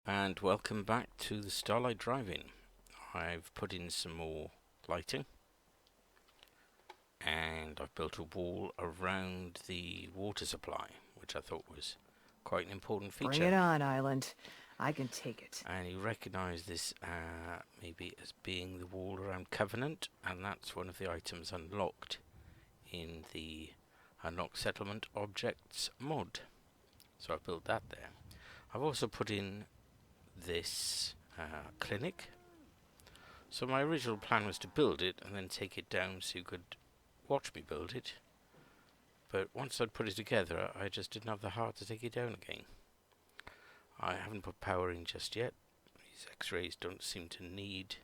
And welcome back to the Starlight Drive-In. I've put in some more lighting and I've built a wall around the water supply, which I thought was quite an important feature. Bring it on, Island. I can take it. And you recognise this maybe as being the wall around Covenant, and that's one of the items unlocked in the Unlock Settlement Objects mod. So I've built that there. I've also put in this clinic. So my original plan was to build it and then take it down so you could watch me build it. But once I'd put it together, I just didn't have the heart to take it down again. I haven't put power in just yet. These x-rays don't seem to need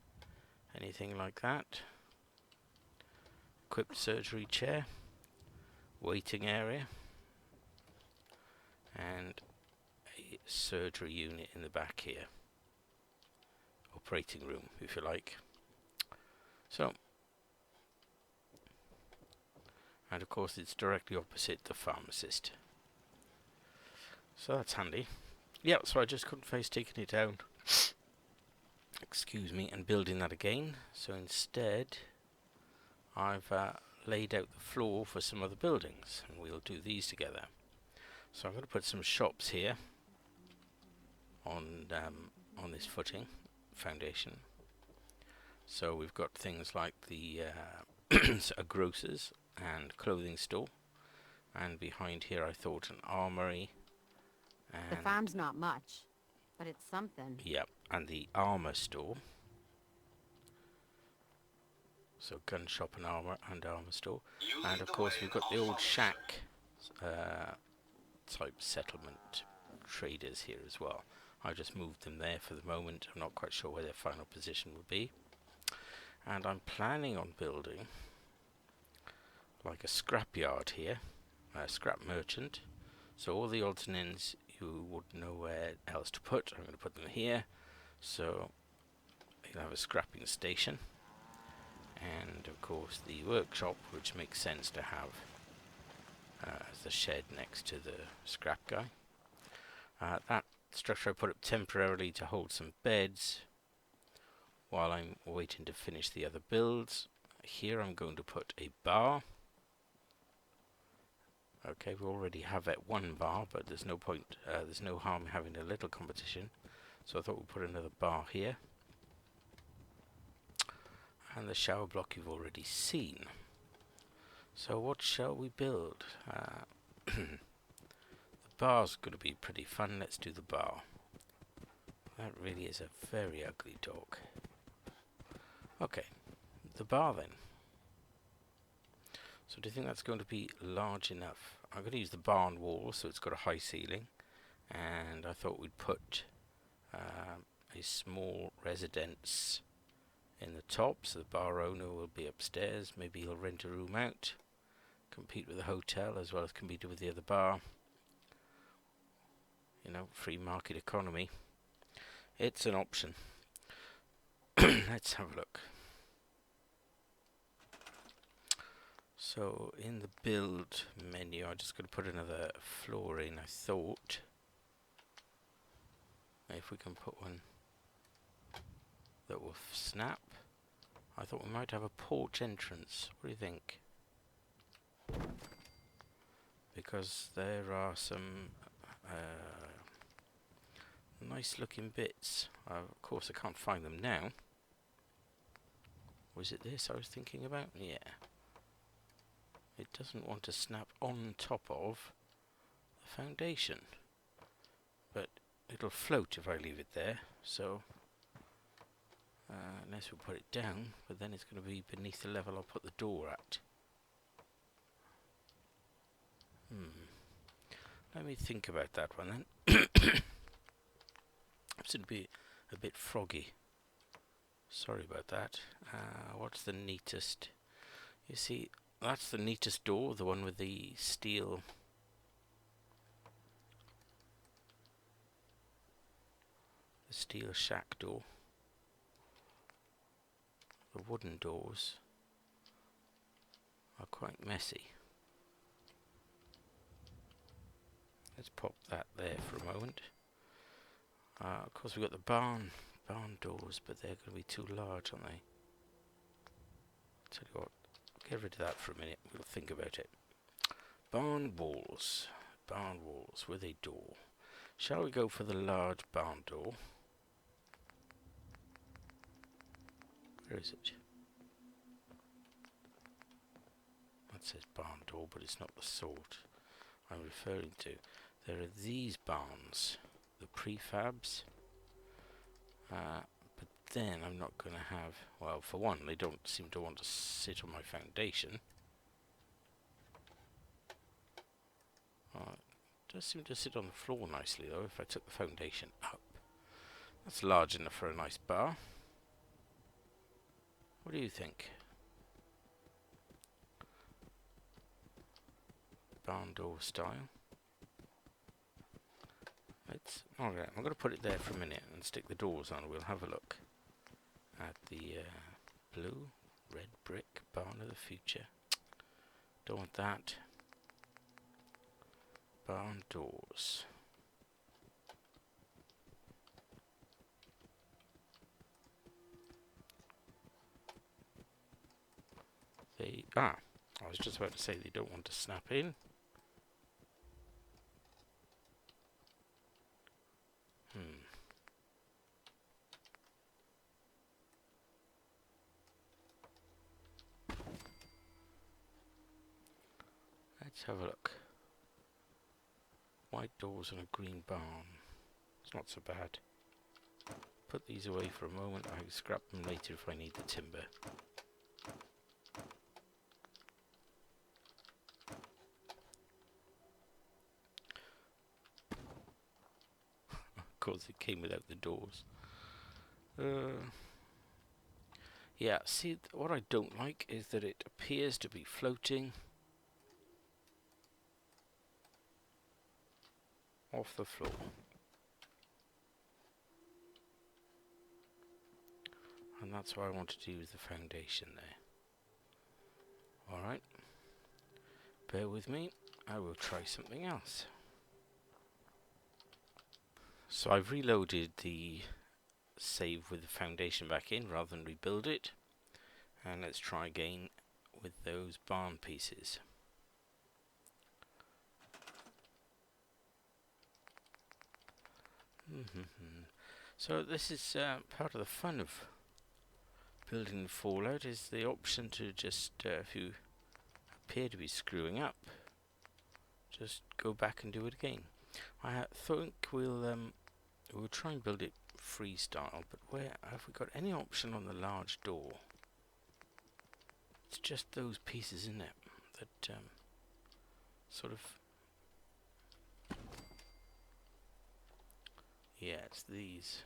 anything like that. Equipped surgery chair, waiting area, and a surgery unit in the back here. Operating room, if you like. So, and of course it's directly opposite the pharmacist. So that's handy. Yeah, so I just couldn't face taking it down, excuse me, and building that again. So instead, I've laid out the floor for some other buildings, and we'll do these together. So I'm going to put some shops here on this footing foundation. So we've got things like the a grocer's and clothing store, and behind here I thought an armory. The farm's not much, but it's something. Yep, and the armor store. So gun shop and armor store. And of course we've got the old shack type settlement traders here as well. I just moved them there for the moment. I'm not quite sure where their final position will be. And I'm planning on building like a scrap yard here, a scrap merchant. So all the odds and ends you wouldn't know where else to put, I'm going to put them here. So you'll have a scrapping station. And of course the workshop, which makes sense to have as the shed next to the scrap guy. That structure I put up temporarily to hold some beds while I'm waiting to finish the other builds. Here I'm going to put a bar. Okay, we already have one bar, but there's no point, there's no harm in having a little competition. So I thought we'd put another bar here. And the shower block you've already seen. So what shall we build? The bar's going to be pretty fun. Let's do the bar. That really is a very ugly dog. Okay, the bar then. So do you think that's going to be large enough? I'm going to use the barn wall, so it's got a high ceiling. And I thought we'd put a small residence in the top, so the bar owner will be upstairs. Maybe he'll rent a room out, compete with the hotel as well as compete with the other bar. You know, free market economy. It's an option. Let's have a look. So in the build menu, I'm just going to put another floor in. I thought if we can put one that will snap. I thought we might have a porch entrance. What do you think? Because there are some nice looking bits. Of course I can't find them now. Was it this I was thinking about? Yeah. It doesn't want to snap on top of the foundation. But it'll float if I leave it there. So unless we put it down, but then it's going to be beneath the level I'll put the door at. Let me think about that one then. It's going to be a bit froggy. Sorry about that. What's the neatest? You see, that's the neatest door, the one with the steel. The steel shack door. The wooden doors are quite messy. Let's pop that there for a moment. Of course, we've got the barn doors, but they're going to be too large, aren't they? Tell you what, get rid of that for a minute. We'll think about it. Barn walls with a door. Shall we go for the large barn door? Where is it? That says barn door, but it's not the sort I'm referring to. There are these barns, the prefabs, but then I'm not going to have, well, for one, they don't seem to want to sit on my foundation. It does seem to sit on the floor nicely, though, if I took the foundation up. That's large enough for a nice bar. What do you think? Barn door style. Alright, I'm going to put it there for a minute and stick the doors on. We'll have a look at the blue, red brick barn of the future. Don't want that. Barn doors. I was just about to say they don't want to snap in. Let's have a look. White doors and a green barn. It's not so bad. Put these away for a moment. I can scrap them later if I need the timber. Of course, it came without the doors. Yeah, see, what I don't like is that it appears to be floating off the floor. And that's what I want to do with the foundation there. Alright. Bear with me. I will try something else. So I've reloaded the save with the foundation back in rather than rebuild it. And let's try again with those barn pieces. So this is part of the fun of building Fallout, is the option to just, if you appear to be screwing up, just go back and do it again. I think we'll try and build it freestyle, but where have we got any option on the large door? It's just those pieces in it that sort of. Yeah, it's these.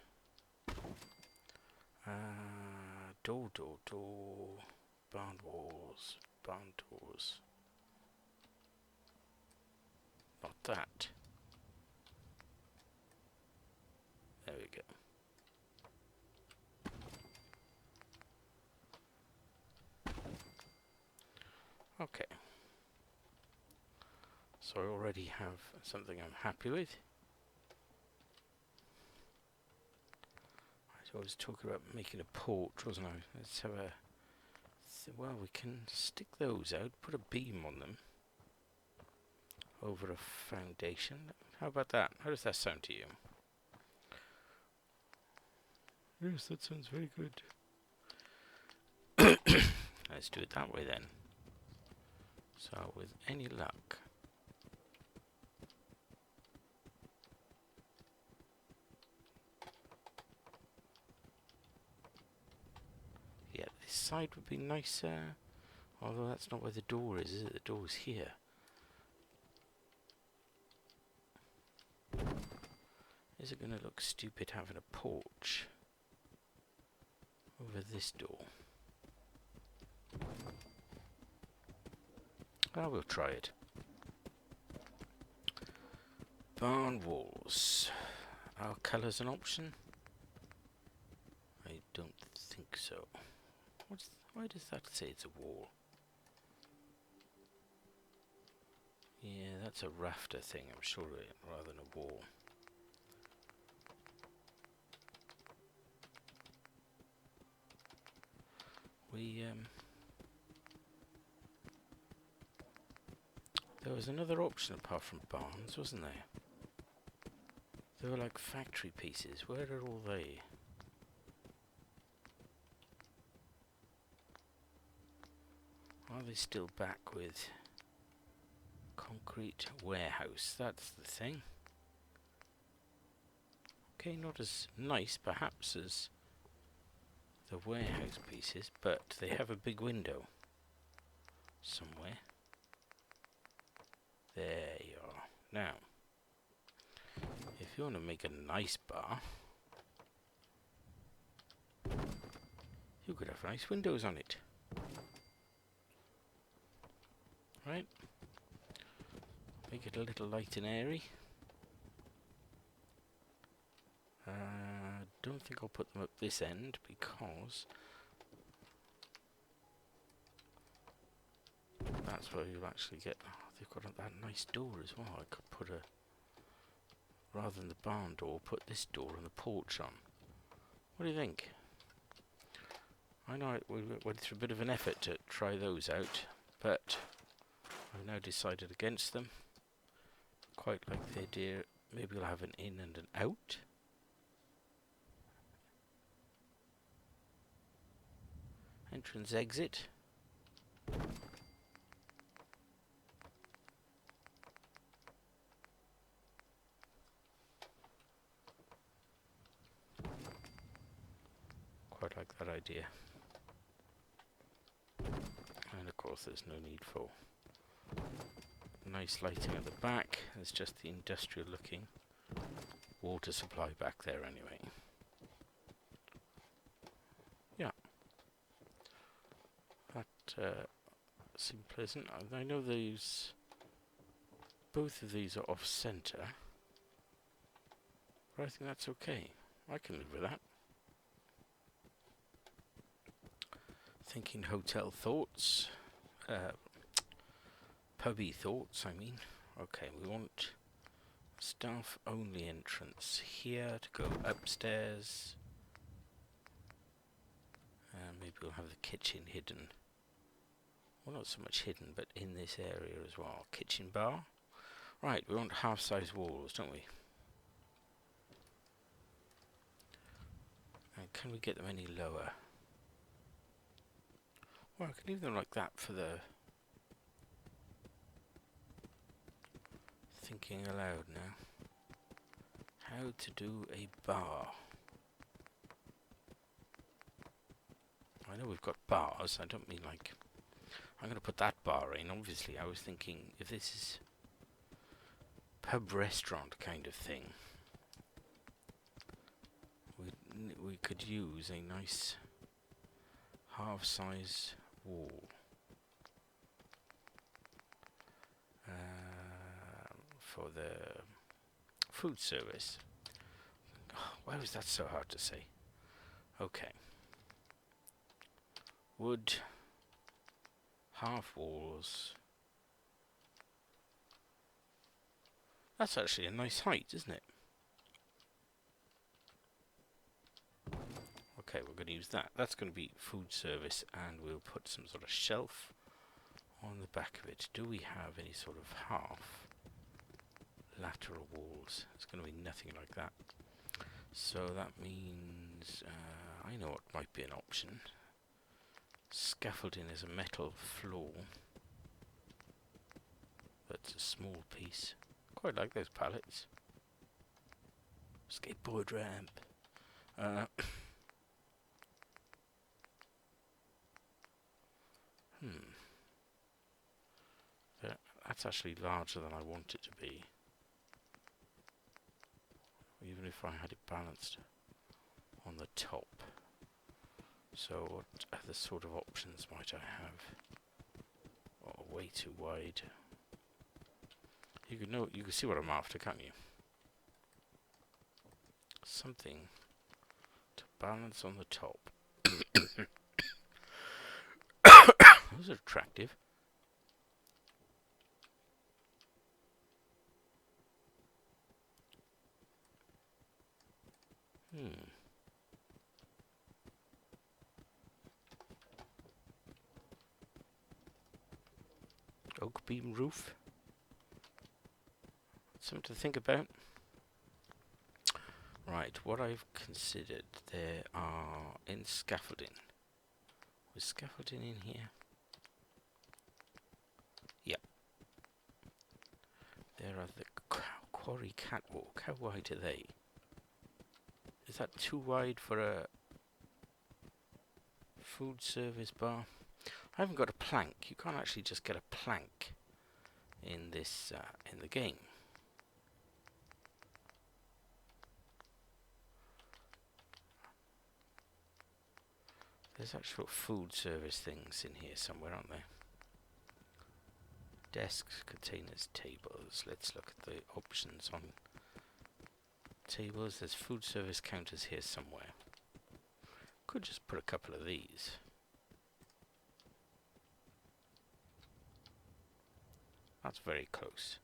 Door, barn walls, barn doors. Not that. There we go. Okay. So I already have something I'm happy with. I was talking about making a porch, wasn't I? Let's have a... Well, we can stick those out, put a beam on them over a foundation. How about that? How does that sound to you? Yes, that sounds very good. Let's do it that way then. So, with any luck... Yeah, this side would be nicer. Although that's not where the door is it? The door's here. Is it going to look stupid having a porch over this door? I will try it. Barn walls. Are colours an option? I don't think so. Why does that say it's a wall? Yeah, that's a rafter thing, I'm sure, rather than a wall. we there was another option apart from barns, wasn't there? They were like factory pieces. Where are all they? Are they still back with concrete warehouse? That's the thing. Okay, not as nice perhaps as the warehouse pieces, but they have a big window somewhere. There you are. Now, if you want to make a nice bar, you could have nice windows on it. Right? Make it a little light and airy. Don't think I'll put them up this end because that's where you'll actually get. Oh, they've got that nice door as well. I could put rather than the barn door, put this door and the porch on. What do you think? I know we went through a bit of an effort to try those out, but I've now decided against them. Quite like the idea. Maybe we'll have an in and an out. Entrance, exit. Quite like that idea. And of course there's no need for nice lighting at the back. There's just the industrial looking water supply back there anyway. Yeah. That seemed pleasant. I know both of these are off centre, but I think that's okay. I can live with that. Thinking hotel thoughts, pubby thoughts, I mean. Okay, we want staff only entrance here to go upstairs. Maybe we'll have the kitchen hidden. Well, not so much hidden, but in this area as well. Kitchen bar. Right, we want half-size walls, don't we? And can we get them any lower? Well, I can leave them like that for the thinking aloud now. How to do a bar. I know we've got bars, I don't mean like I'm going to put that bar in. Obviously I was thinking if this is pub restaurant kind of thing, we could use a nice half-size wall for the food service. Oh, why was that so hard to say? Okay. Wood, half walls. That's actually a nice height, isn't it? Okay, we're going to use that. That's going to be food service, and we'll put some sort of shelf on the back of it. Do we have any sort of half lateral walls? It's going to be nothing like that. So that means I know what might be an option. Scaffolding is a metal floor. That's a small piece. Quite like those pallets. Skateboard ramp. That's actually larger than I want it to be. Even if I had it balanced on the top. So what other sort of options might I have? Oh, way too wide. You can see what I'm after, can't you? Something to balance on the top. Those are attractive. oak beam roof. Something to think about. Right, what I've considered, there are in scaffolding. Was scaffolding in here? Yep. There are the quarry catwalk. How wide are they? Is that too wide for a food service bar? I haven't got a plank. You can't actually just get a plank in this in the game. There's actual food service things in here somewhere, aren't there? Desks, containers, tables. Let's look at the options on tables. There's food service counters here somewhere. Could just put a couple of these. That's very close.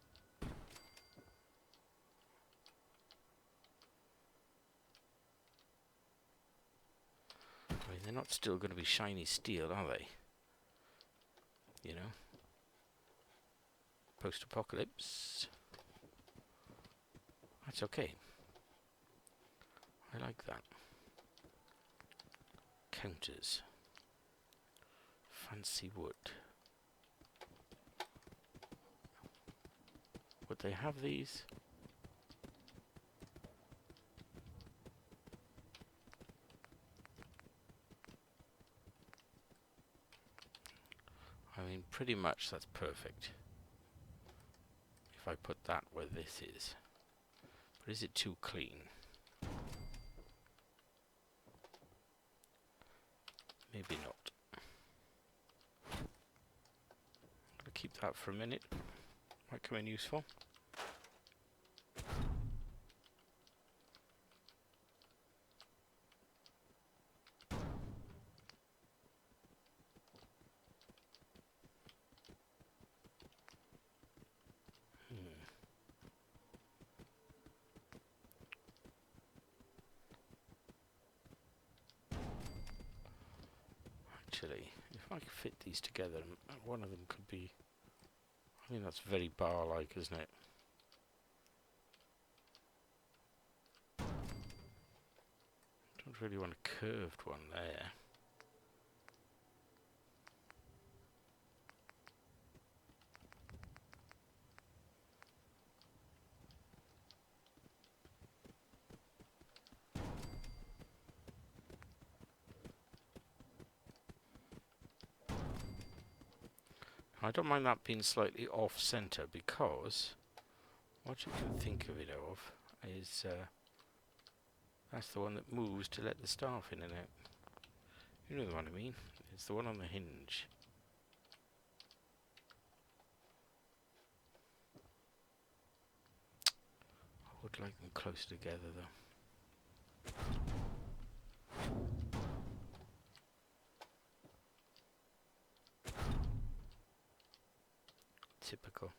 I mean, they're not still going to be shiny steel, are they? You know? Post-apocalypse. That's okay. I like that. Counters. Fancy wood. Would they have these? I mean, pretty much that's perfect. If I put that where this is. But is it too clean? Maybe not. I'm gonna keep that for a minute. Might come in useful. Actually, if I could fit these together, one of them could be... I mean, that's very bar-like, isn't it? Don't really want a curved one there. I don't mind that being slightly off-centre because what you can think of it of is that's the one that moves to let the staff in and out. You know the one I mean. It's the one on the hinge. I would like them closer together though. Typical.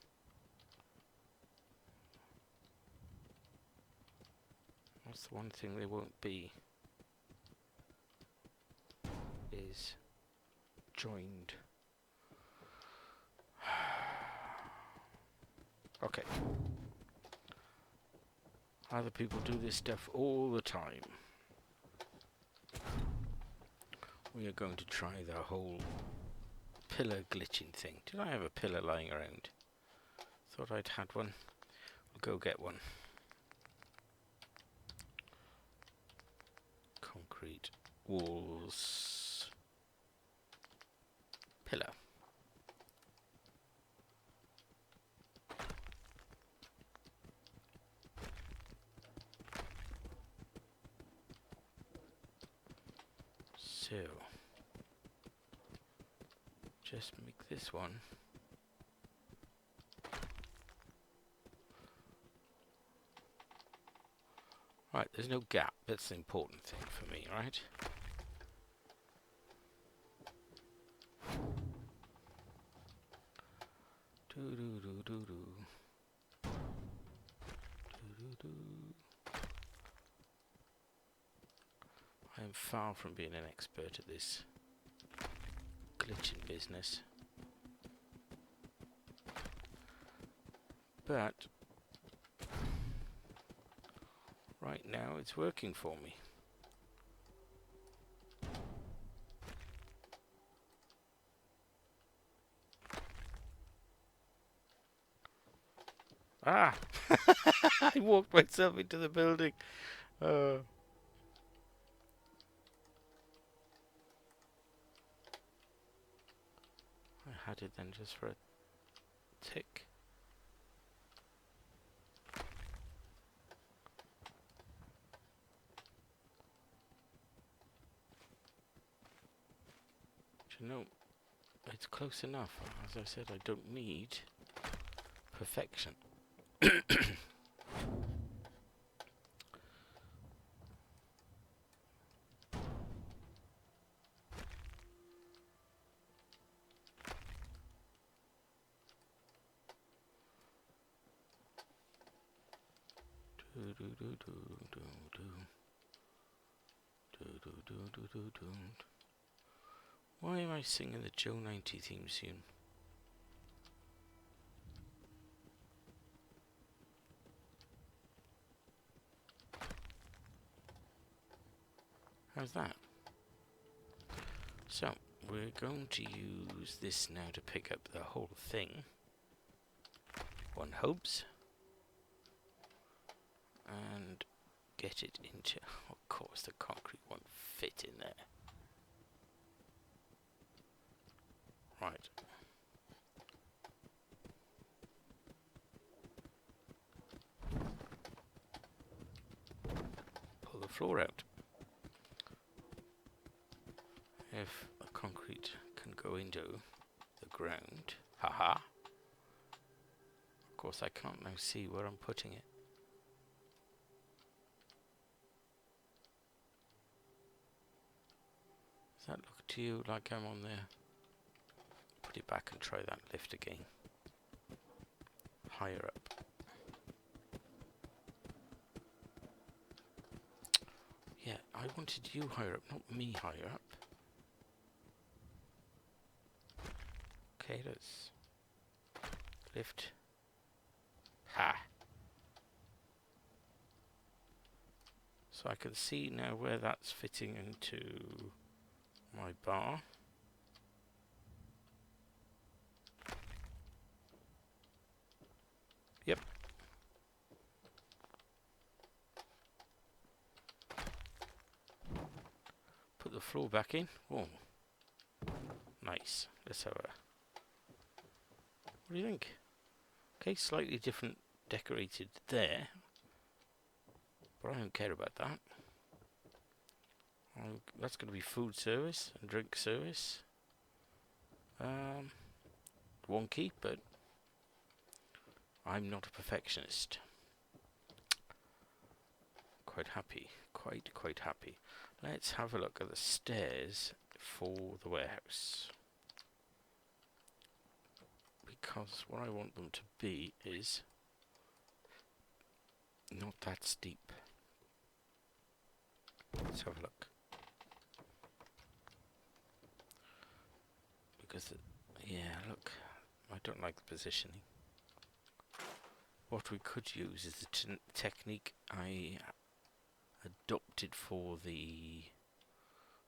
What's the one thing they won't be? Is joined. Okay. Other people do this stuff all the time. We are going to try the whole pillar glitching thing. Did I have a pillar lying around? Thought I'd had one. We'll go get one. Concrete walls. Pillar. So, just make this one. Right, there's no gap. That's the important thing for me, right? Do do do do do. Do do do. I am far from being an expert at this glitching business. But right now it's working for me. Ah! I walked myself into the building. I had it then just for a tick. Do you know, it's close enough. As I said, I don't need perfection. Do do do do do do do do do do do. Why am I singing the Joe 90 theme tune? How's that? So, we're going to use this now to pick up the whole thing. One hopes. And get it into... Of course, the concrete won't fit in there. Right. Pull the floor out. If the concrete can go into the ground, haha. Of course, I can't now see where I'm putting it. Does that look to you like I'm on there? Put it back and try that lift again. Higher up. Yeah, I wanted you higher up, not me higher up. Okay, let's lift. Ha! So I can see now where that's fitting into my bar. Yep. Put the floor back in. Oh, nice. Let's have a... What do you think? Okay, slightly different decorated there. But I don't care about that. That's going to be food service and drink service. Wonky, but I'm not a perfectionist. Quite happy. Quite happy. Let's have a look at the stairs for the warehouse. Because what I want them to be is not that steep. Let's have a look. Because, yeah, look, I don't like the positioning. What we could use is the technique I adopted for the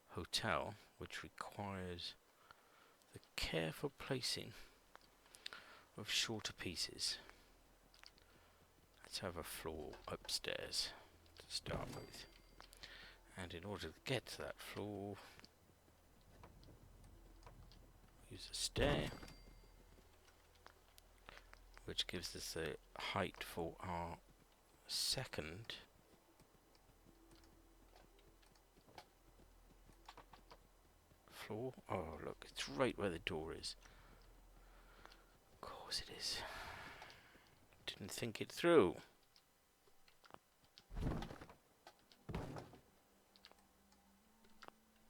hotel, which requires the careful placing of shorter pieces. Let's have a floor upstairs to start with. And in order to get to that floor, use a stair, which gives us the height for our second floor. Oh, look, it's right where the door is. Of course it is. Didn't think it through.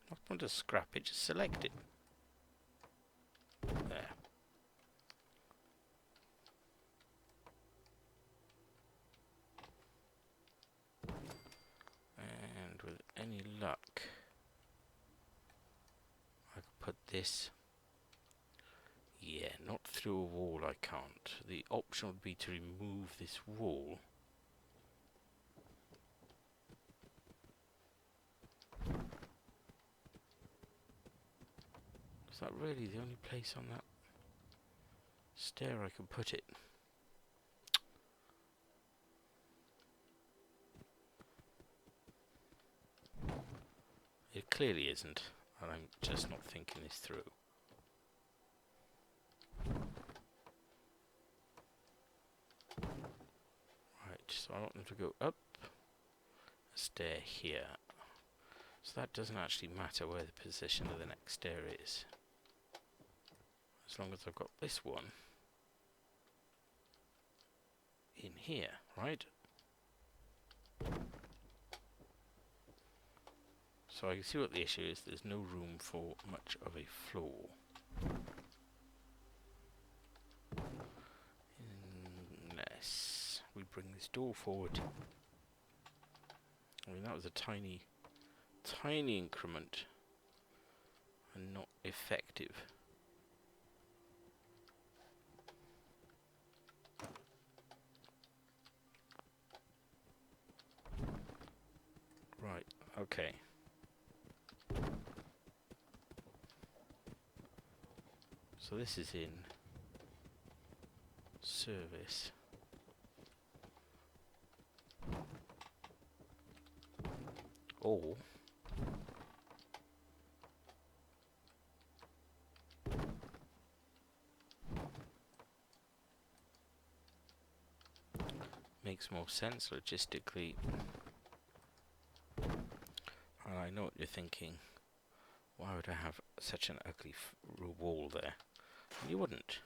Not want to scrap it, just select it. There. And with any luck, I could put this Yeah, not through a wall I can't. The option would be to remove this wall. Is that really the only place on that stair I can put it? It clearly isn't, and I'm just not thinking this through. Right, so I want them to go up a stair here. So that doesn't actually matter where the position of the next stair is. As long as I've got this one in here, right? So I can see what the issue is. There's no room for much of a floor. Unless we bring this door forward. I mean, that was a tiny increment and not effective. Right, okay. So this is in service. Or makes more sense logistically. And I know what you're thinking. Why would I have such an ugly wall there? You wouldn't.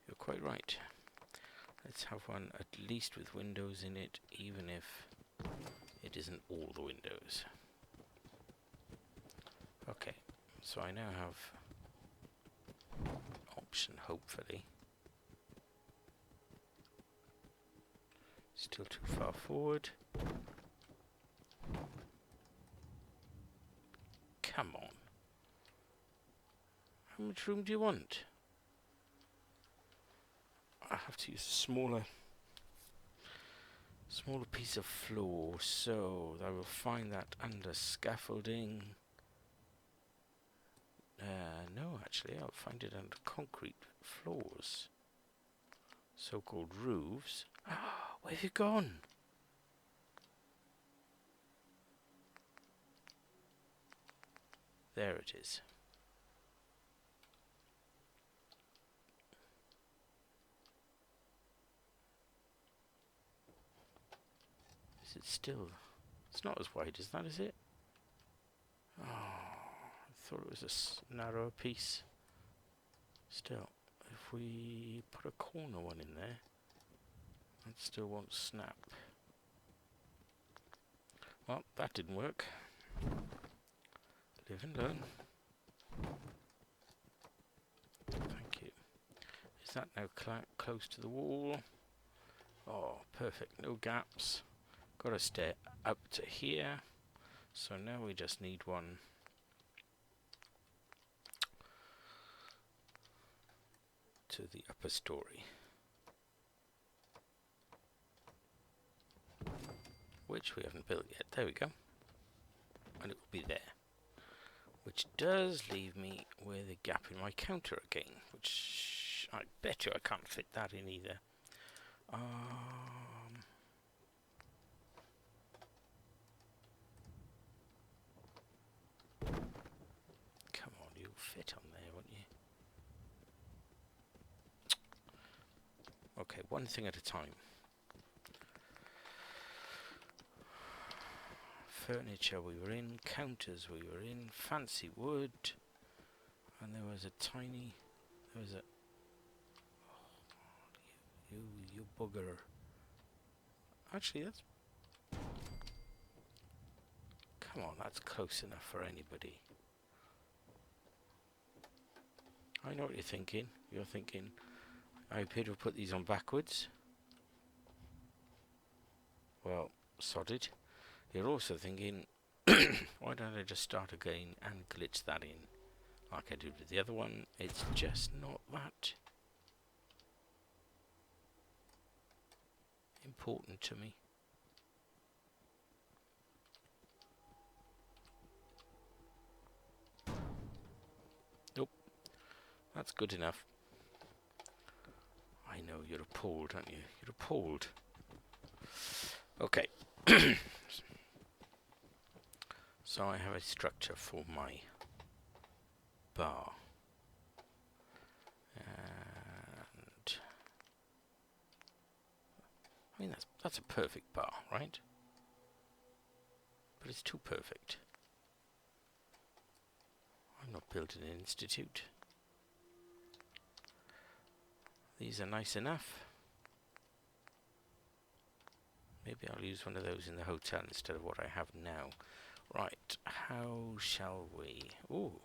You're quite right. Let's have one at least with windows in it, even if it isn't all the windows. Okay, so I now have option, hopefully. Still too far forward. Come on. How much room do you want? I have to use a smaller piece of floor, so I will find that under scaffolding. No, actually, I'll find it under concrete floors. So-called roofs. Where have you gone? There it is. Is it still? It's not as wide as that, is it? Oh, I thought it was a narrower piece. Still, if we put a corner one in there, that still won't snap. Well, that didn't work. Live and learn. Thank you. Is that now close to the wall? Oh, perfect. No gaps. Got a stair up to here. So now we just need one to the upper story, which we haven't built yet. There we go. And it will be there. Which does leave me with a gap in my counter again, which I bet you I can't fit that in either. Come on, you'll fit on there, won't you? Okay, one thing at a time. Furniture we were in, counters we were in, fancy wood, and there was a you bugger. Actually, that's, come on, that's close enough for anybody. I know what you're thinking. You're thinking, I appear to have put these on backwards. Well, sodded. You're also thinking, why don't I just start again and glitch that in? like I did with the other one. It's just not that important to me. Nope, that's good enough. I know, you're appalled, aren't you? You're appalled. Okay. So I have a structure for my bar. And I mean, that's a perfect bar, right? But it's too perfect. I'm not building an institute. These are nice enough. Maybe I'll use one of those in the hotel instead of what I have now. Right, how shall we? Ooh,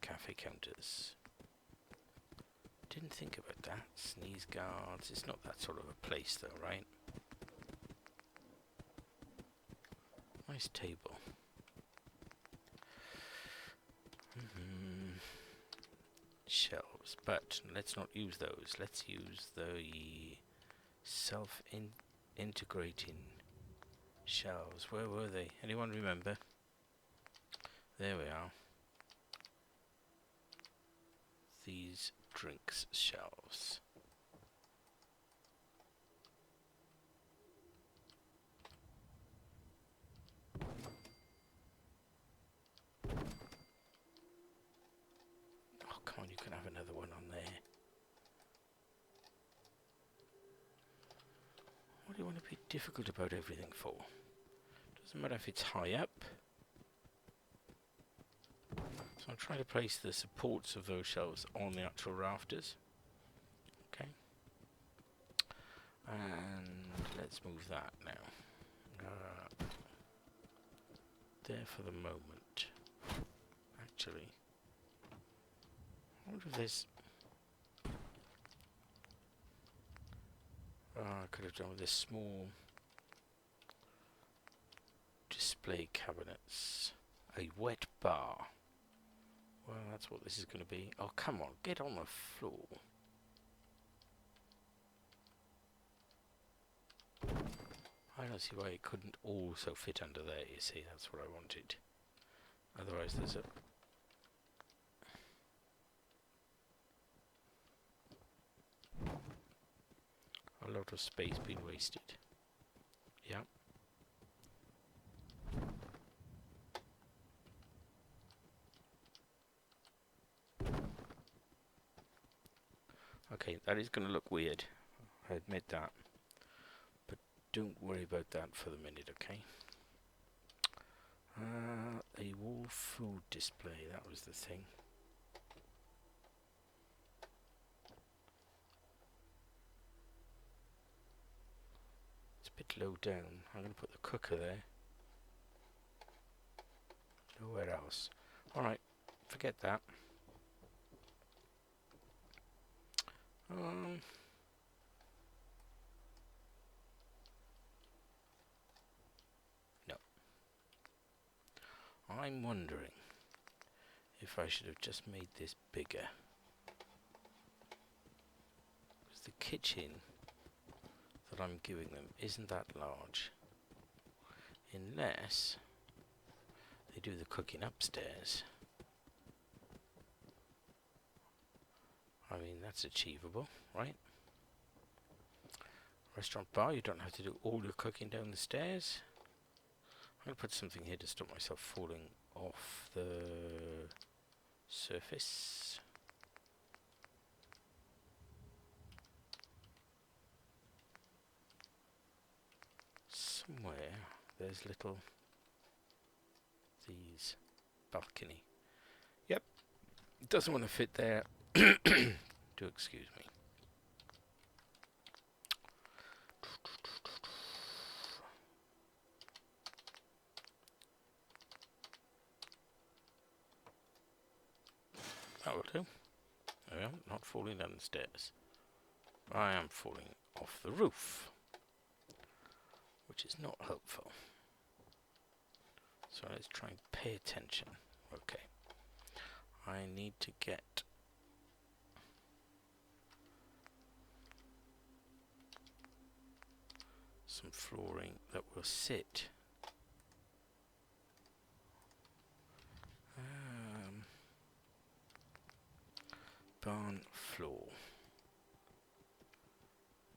cafe counters. Didn't think about that. Sneeze guards. It's not that sort of a place though, right? Nice table. Shelves, but let's not use those. Let's use the self-integrating shelves. Where were they? Anyone remember? There we are. These drinks shelves. Oh, come on, you can have another one on there. What do you want to be difficult about everything for? Doesn't matter if it's high up. So I'll try to place the supports of those shelves on the actual rafters. Okay. And let's move that now. There for the moment. Actually, I wonder if there's... I could have done with this small display cabinets. A wet bar. Well, that's what this is going to be. Oh, come on, get on the floor. I don't see why it couldn't also fit under there, you see, that's what I wanted. Otherwise there's a lot of space being wasted. Yeah. Okay, that is going to look weird. I admit that. But don't worry about that for the minute, okay? A wall food display, that was the thing. It's a bit low down. I'm going to put the cooker there. Nowhere else. Alright, forget that. No. I'm wondering if I should have just made this bigger. Because the kitchen that I'm giving them isn't that large. Unless they do the cooking upstairs. I mean, that's achievable, right? Restaurant bar, you don't have to do all your cooking down the stairs. I'm going to put something here to stop myself falling off the surface. Somewhere there's these balcony. Yep, it doesn't want to fit there. Do excuse me. That will do. There we are, not falling down the stairs. I am falling off the roof, which is not helpful. So let's try and pay attention. Okay. I need to get some flooring that will sit. Barn floor.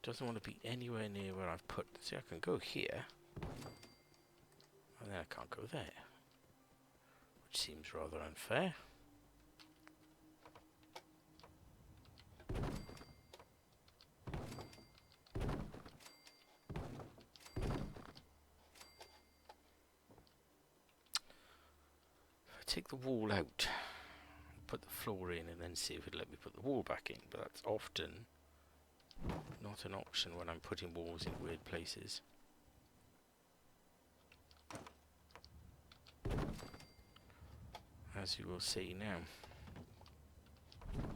Doesn't want to be anywhere near where I've put. See, I can go here, and then I can't go there, which seems rather unfair. If I take the wall out, put the floor in, and then see if it'll let me put the wall back in, but that's often not an option when I'm putting walls in weird places. As you will see now. Not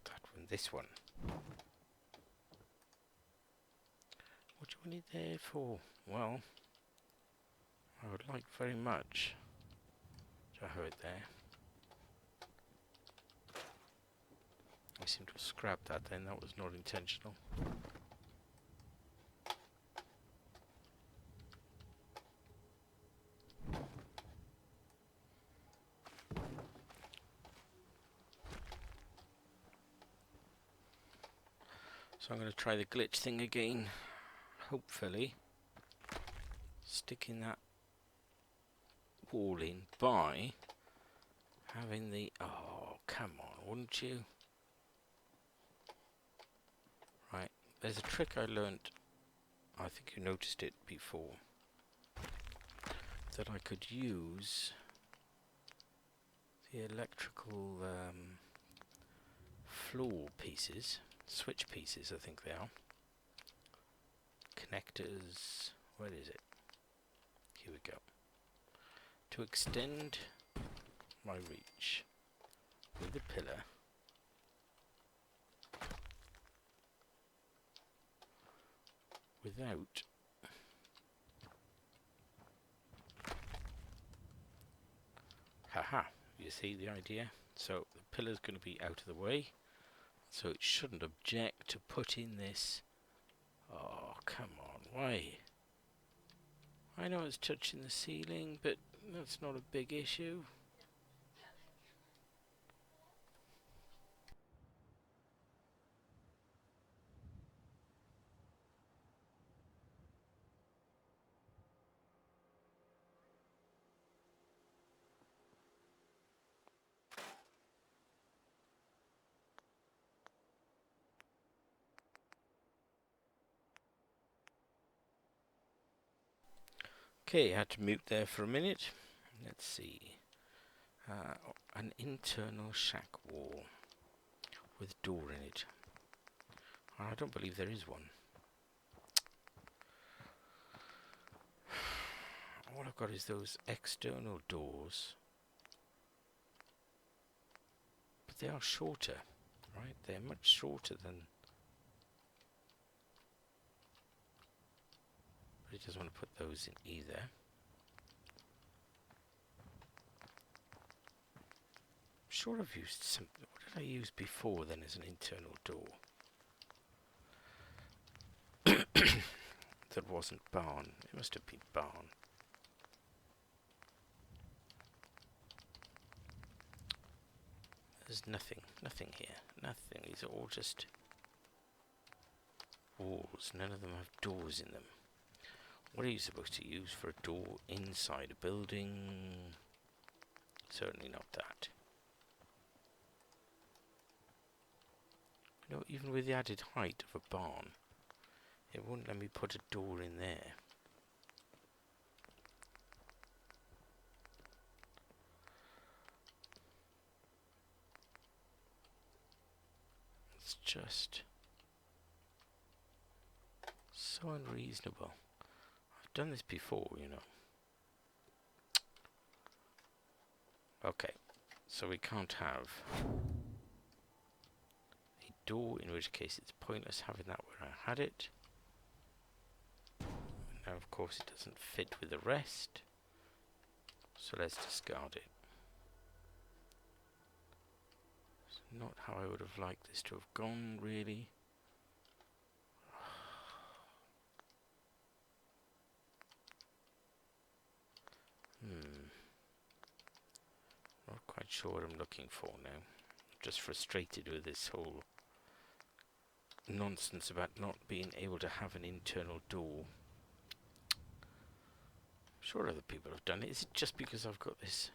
that one, this one. What do I need there for? Well, I would like very much to have it there. I seem to have scrapped that then, that was not intentional. So I'm going to try the glitch thing again, hopefully sticking that wall in by having the... Oh, come on, wouldn't you? Right, there's a trick I learnt, I think you noticed it before, that I could use the electrical floor pieces, switch pieces I think they are, connectors, where is it? Here we go. To extend my reach with the pillar without haha, you see the idea? So the pillar's going to be out of the way, so it shouldn't object to put in this. Oh, come on, why? I know it's touching the ceiling, but that's not a big issue. Okay, I had to mute there for a minute. Let's see. An internal shack wall with a door in it. I don't believe there is one. All I've got is those external doors. But they are shorter, right? They're much shorter than... But it doesn't want to put those in either. I'm sure I've used something. What did I use before then as an internal door? That wasn't barn. It must have been barn. There's nothing here. Nothing. These are all just walls. None of them have doors in them. What are you supposed to use for a door inside a building? Certainly not that. You know, even with the added height of a barn, it wouldn't let me put a door in there. It's just so unreasonable. I've done this before, you know. Okay, so we can't have a door, in which case it's pointless having that where I had it. Now, of course, it doesn't fit with the rest, so let's discard it. Not how I would have liked this to have gone, really. Not quite sure what I'm looking for now. Just frustrated with this whole nonsense about not being able to have an internal door. I'm sure other people have done it. Is it just because I've got this?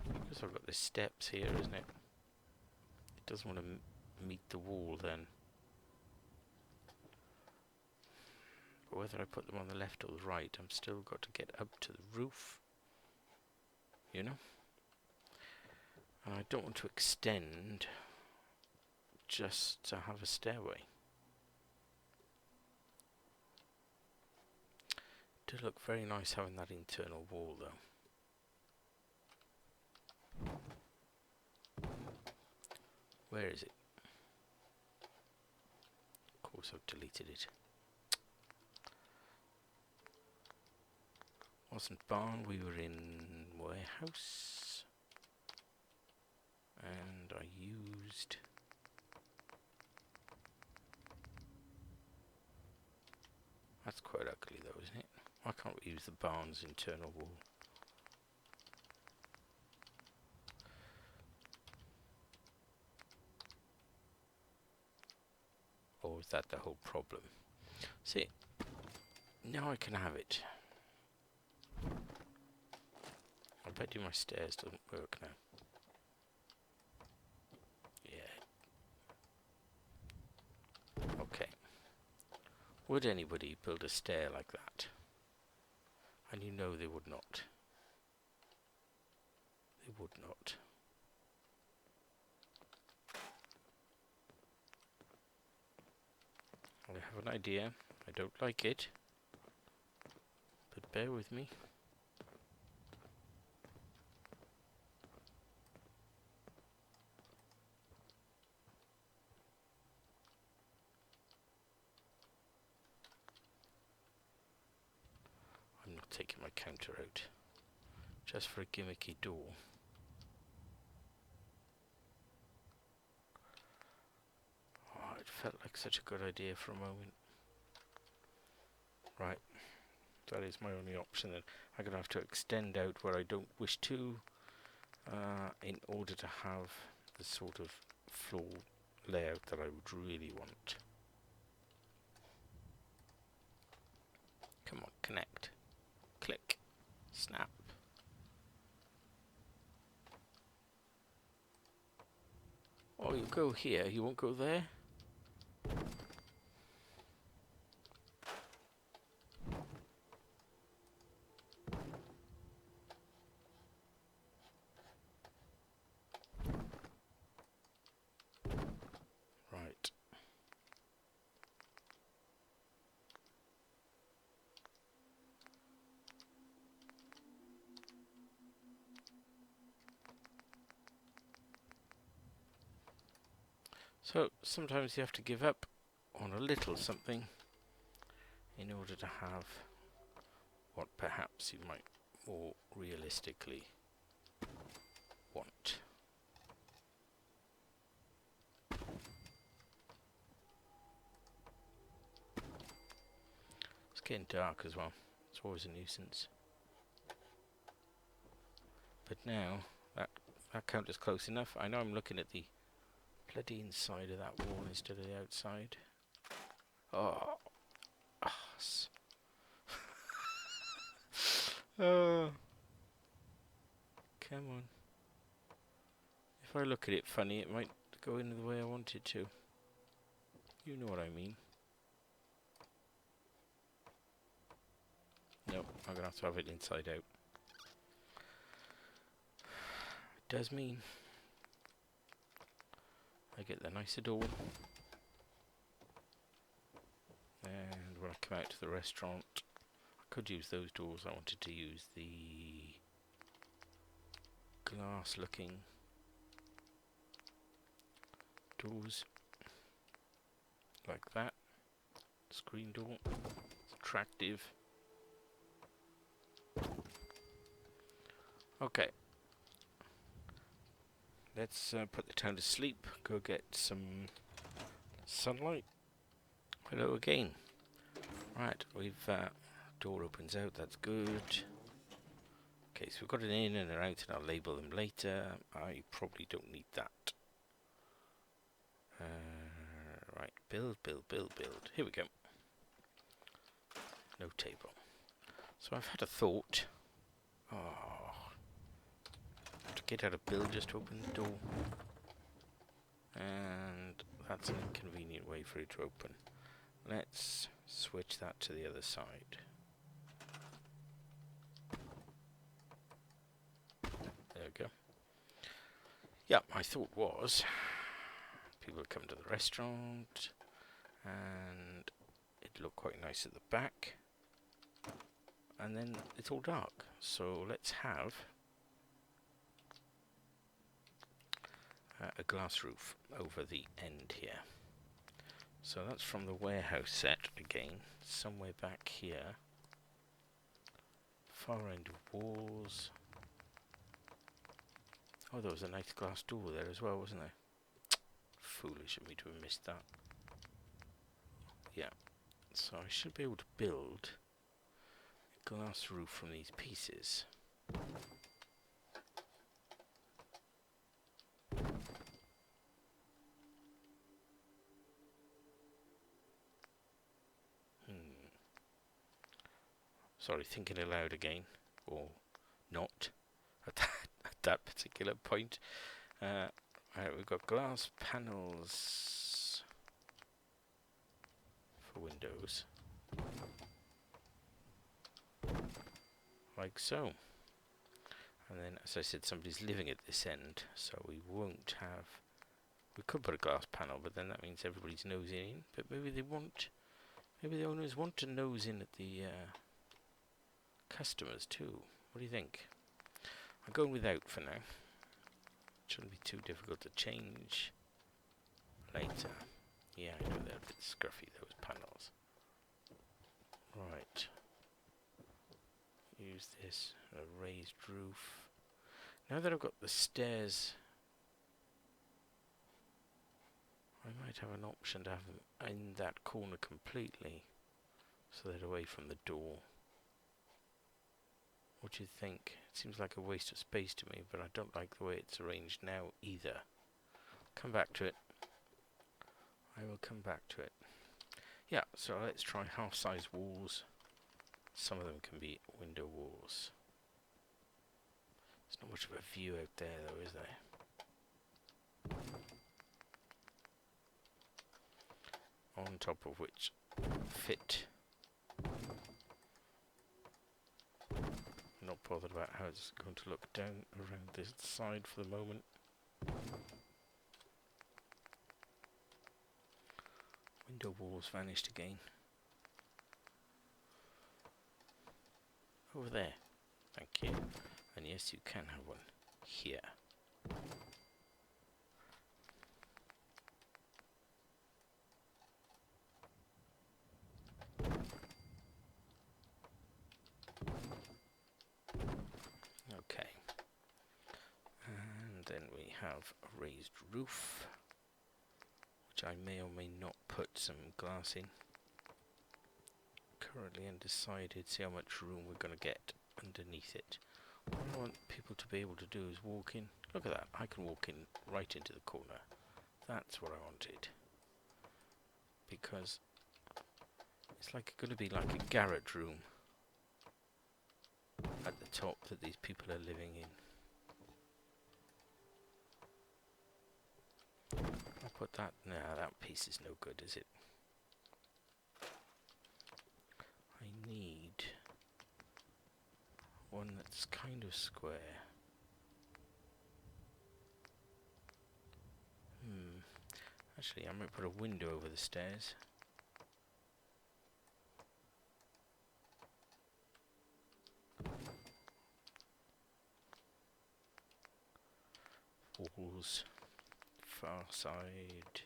Because I've got the steps here, isn't it? It doesn't want to meet the wall then. But whether I put them on the left or the right, I'm still got to get up to the roof. You know? And I don't want to extend just to have a stairway. It did look very nice having that internal wall though. Where is it? Of course I've deleted it. Wasn't barn, we were in warehouse. And I used... That's quite ugly though, isn't it? Why can't we use the barn's internal wall? Or is that the whole problem? See, now I can have it. I bet you my stairs doesn't work now. Yeah. Okay. Would anybody build a stair like that? And you know they would not. They would not. I have an idea. I don't like it. But bear with me. I'm not taking my counter out. Just for a gimmicky door. Oh, it felt like such a good idea for a moment. Right. That is my only option then. I'm going to have to extend out where I don't wish to in order to have the sort of floor layout that I would really want. Come on, connect. Click. Snap. Oh, you go here, you won't go there? Right. So, sometimes you have to give up on a little something in order to have what perhaps you might more realistically want. It's getting dark as well. It's always a nuisance. But now, that counter's close enough. I know I'm looking at the bloody inside of that wall instead of the outside. Oh. Oh. Come on. If I look at it funny, it might go in the way I want it to. You know what I mean. Nope, I'm going to have it inside out. It does mean I get the nicer door. And when I come out to the restaurant, I could use those doors. I wanted to use the glass looking doors. Like that. Screen door. It's attractive. Okay. let's put the town to sleep. Go get some sunlight. Hello again. Right, we've door opens out. That's good. Okay, so we've got an in and an out, and I'll label them later. I probably don't need that. Right, build. Here we go. No table. So I've had a thought. Oh, to get out of build, just to open the door. And that's an inconvenient way for it to open. Let's switch that to the other side. There we go. Yeah, my thought was people come to the restaurant and it looked quite nice at the back, and then it's all dark. So let's have a glass roof over the end here. So that's from the warehouse set again, somewhere back here. Far end of walls. Oh, there was a nice glass door there as well, wasn't there? Foolish of me to have missed that. Yeah, so I should be able to build a glass roof from these pieces. Sorry, thinking aloud again, or not at that particular point. Right, we've got glass panels for windows, like so. And then, as I said, somebody's living at this end, so we won't have... We could put a glass panel, but then that means everybody's nosing in. But maybe they won't. Maybe the owners want to nose in at the customers too. What do you think? I'm going without for now. Shouldn't be too difficult to change later. Yeah, I know they're a bit scruffy, those panels. Right. Use this, a raised roof. Now that I've got the stairs, I might have an option to have them in that corner completely, so they're away from the door. What do you think? It seems like a waste of space to me, but I don't like the way it's arranged now either. Come back to it. I will come back to it. Yeah, so let's try half-size walls. Some of them can be window walls. There's not much of a view out there though, is there? On top of which fit. Not bothered about how it's going to look down around this side for the moment. Window walls vanished again. Over there. Thank you. And yes, you can have one here. Okay. And then we have a raised roof, which I may or may not put some glass in. Currently undecided, see how much room we're going to get underneath it. What I want people to be able to do is walk in. Look at that, I can walk in right into the corner. That's what I wanted. Because it's like going to be like a garage room at the top that these people are living in. I'll put that... Nah, that piece is no good, is it? I need one that's kind of square. Actually, I might put a window over the stairs. Walls, far side.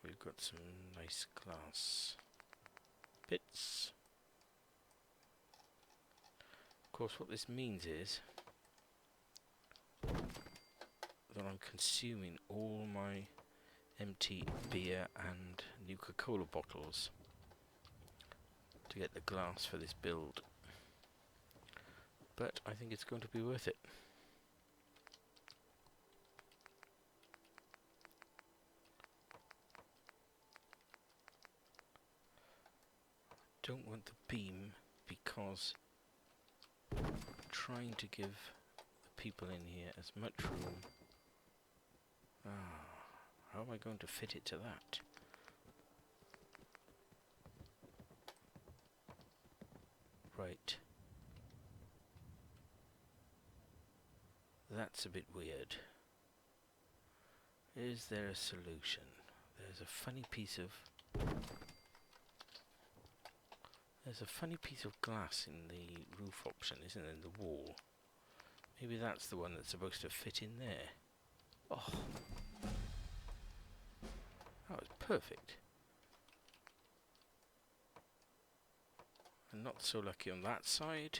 We've got some nice glass bits. Of course, what this means is that I'm consuming all my empty beer and Nuka-Cola bottles to get the glass for this build. But I think it's going to be worth it. Don't want the beam because I'm trying to give the people in here as much room. How am I going to fit it to that? Right. That's a bit weird. Is there a solution? There's a funny piece of glass in the roof option, isn't there, in the wall? Maybe that's the one that's supposed to fit in there. Oh, that was perfect. And not so lucky on that side.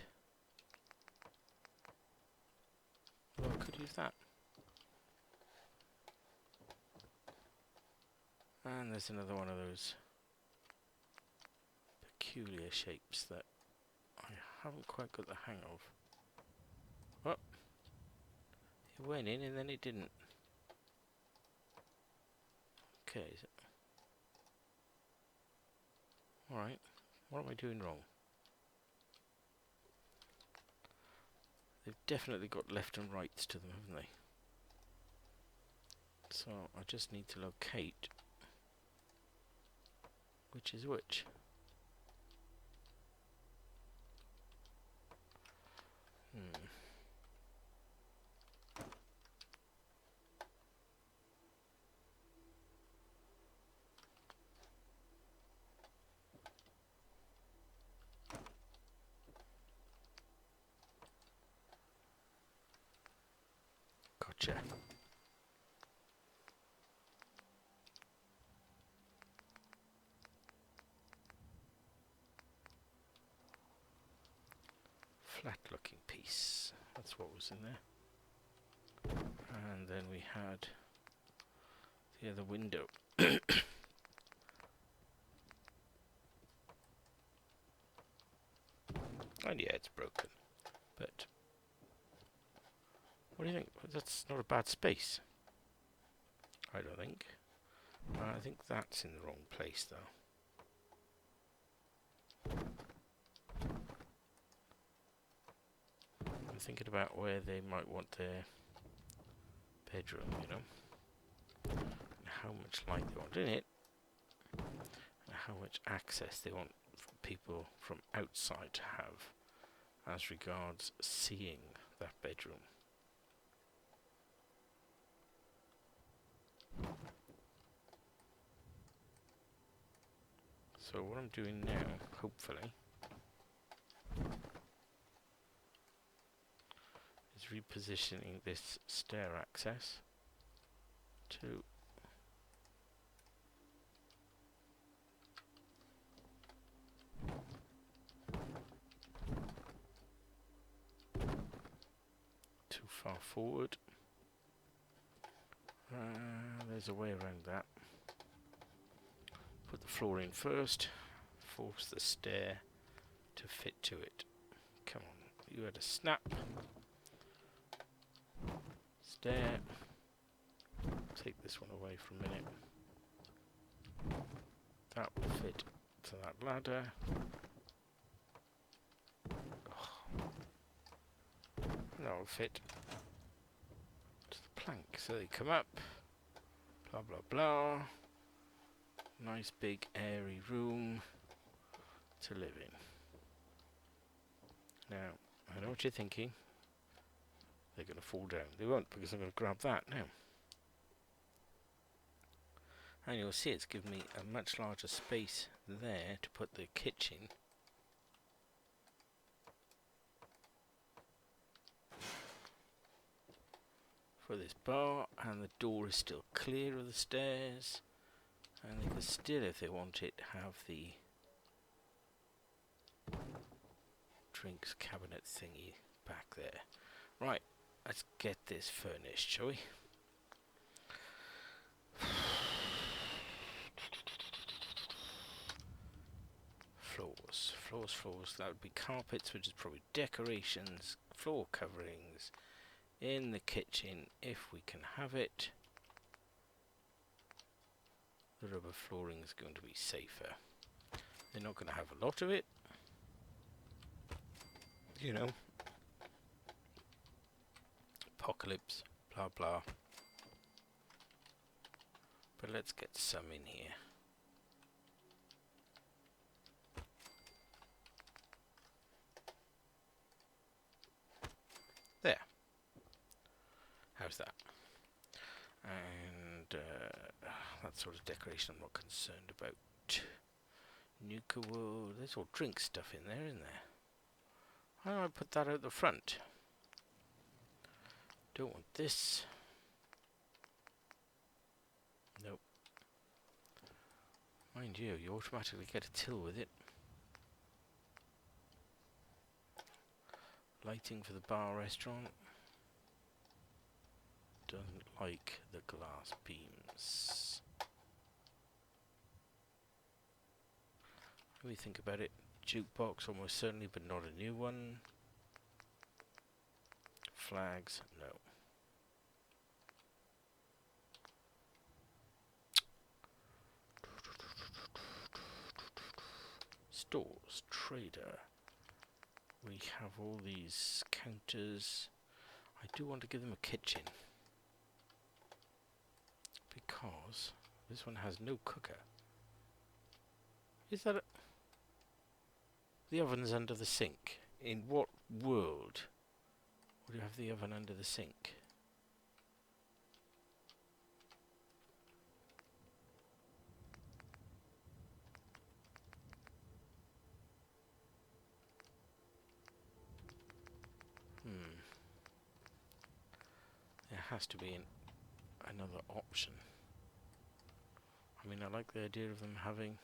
Well, I could use that. And there's another one of those peculiar shapes that I haven't quite got the hang of. Oh, it went in and then it didn't. Okay, alright, what am I doing wrong? They've definitely got left and rights to them, haven't they? So I just need to locate which is which. Gotcha. Flat looking piece. That's what was in there. And then we had the other window. And yeah, it's broken. But what do you think? That's not a bad space. I don't think. I think that's in the wrong place though. I'm thinking about where they might want their bedroom, you know, and how much light they want in it, and how much access they want people from outside to have as regards seeing that bedroom. So what I'm doing now, hopefully, is repositioning this stair access to too far forward. There's a way around that. Put the floor in first, force the stair to fit to it. Come on, you had a snap. Stair. Take this one away for a minute. That will fit to that ladder. Oh. That will fit to the plank. So they come up. Blah blah blah. Nice big airy room to live in. Now, I know what you're thinking. They're going to fall down. They won't, because I'm going to grab that now. And you'll see it's given me a much larger space there to put the kitchen. For this bar, and the door is still clear of the stairs. And they can still, if they want it, have the drinks cabinet thingy back there. Right, let's get this furnished, shall we? floors, floors. That would be carpets, which is probably decorations, floor coverings in the kitchen if we can have it. The rubber flooring is going to be safer. They're not going to have a lot of it, you know. Apocalypse, blah blah. But let's get some in here. There. How's that? And that sort of decoration I'm not concerned about. Nuka World, there's all drink stuff in there, isn't there? How do I put that out the front? Don't want this. Nope. Mind you, you automatically get a till with it. Lighting for the bar restaurant. Doesn't like the glass beams. Let me think about it. Jukebox, almost certainly, but not a new one. Flags, no. Stores, trader. We have all these counters. I do want to give them a kitchen, because this one has no cooker. Is that the oven's under the sink? In what world would you have the oven under the sink? There has to be another option. I mean, I like the idea of them having...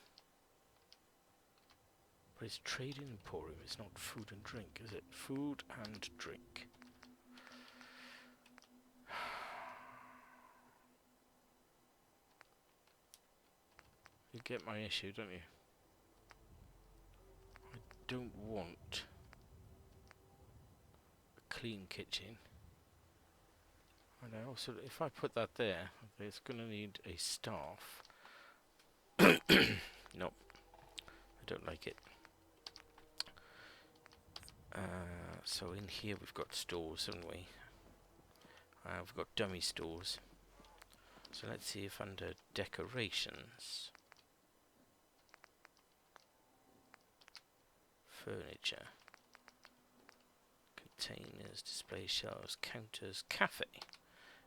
But it's trading emporium, it's not food and drink, is it? Food and drink. You get my issue, don't you? I don't want a clean kitchen. And I also, if I put that there, it's going to need a staff. Nope, I don't like it. So in here we've got stores, haven't we? We've got dummy stores. So let's see if under decorations, furniture, containers, display shelves, counters, cafe.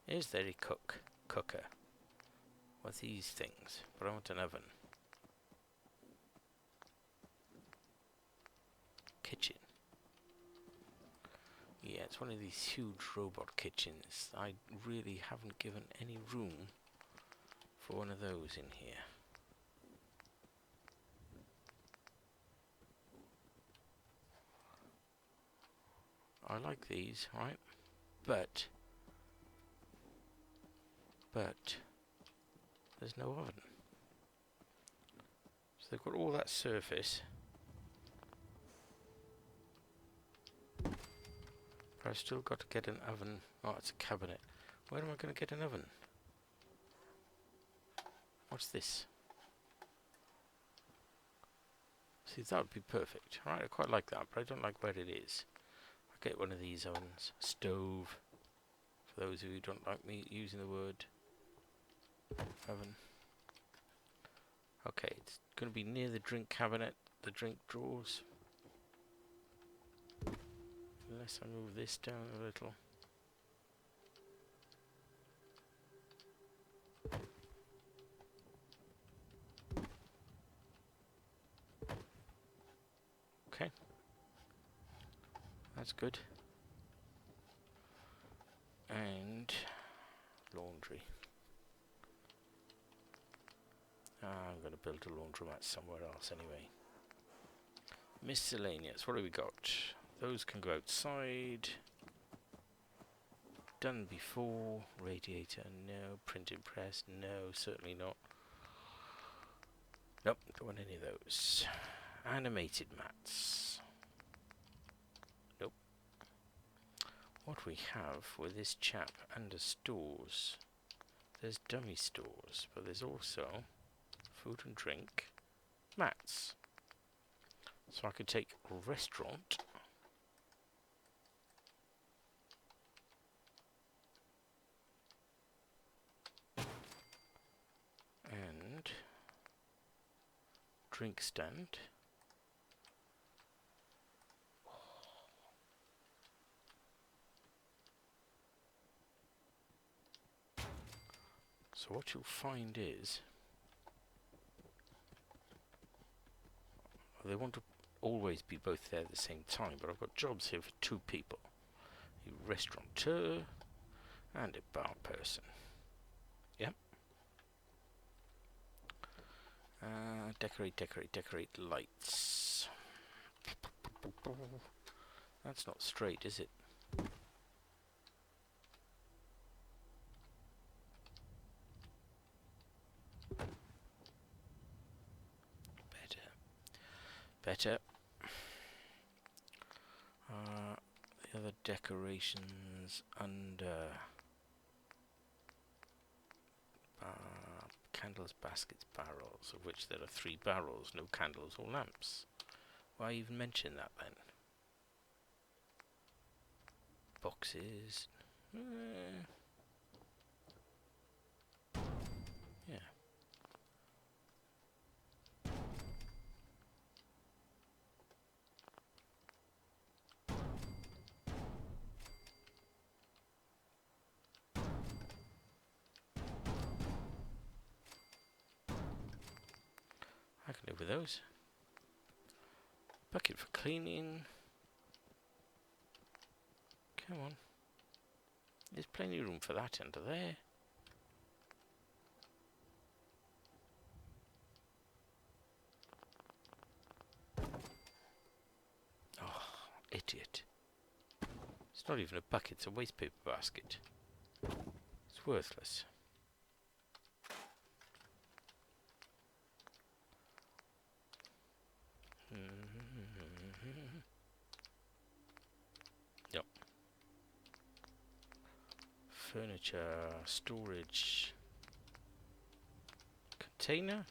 Is there a cooker? What are these things? But I want an oven. Kitchen. Yeah, it's one of these huge robot kitchens. I really haven't given any room for one of those in here. I like these, right? But there's no oven. So they've got all that surface. But I've still got to get an oven. Oh, it's a cabinet. Where am I going to get an oven? What's this? See, that would be perfect. Right, I quite like that, but I don't like where it is. I'll get one of these ovens. Stove. For those of you who don't like me using the word oven. Okay, it's going to be near the drink cabinet, the drink drawers. Unless I move this down a little. Okay. That's good. And laundry. I'm going to build a laundromat somewhere else anyway. Miscellaneous. What have we got? Those can go outside. Done before. Radiator, no. Printing press, no. Certainly not. Nope, don't want any of those. Animated mats. Nope. What we have with this chap under stores, there's dummy stores, but there's also food and drink mats. So I could take a restaurant and drink stand. So what you'll find is they want to always be both there at the same time, but I've got jobs here for 2 people. A restaurateur and a bar person. Yep. Decorate lights. That's not straight, is it? Better. The other decorations under candles, baskets, barrels, of which there are 3 barrels, no candles or lamps. Why even mention that then? Boxes. Yeah. I can live with those. Bucket for cleaning. Come on. There's plenty of room for that under there. Oh, idiot. It's not even a bucket, it's a waste paper basket. It's worthless. Yep. Furniture, storage, container.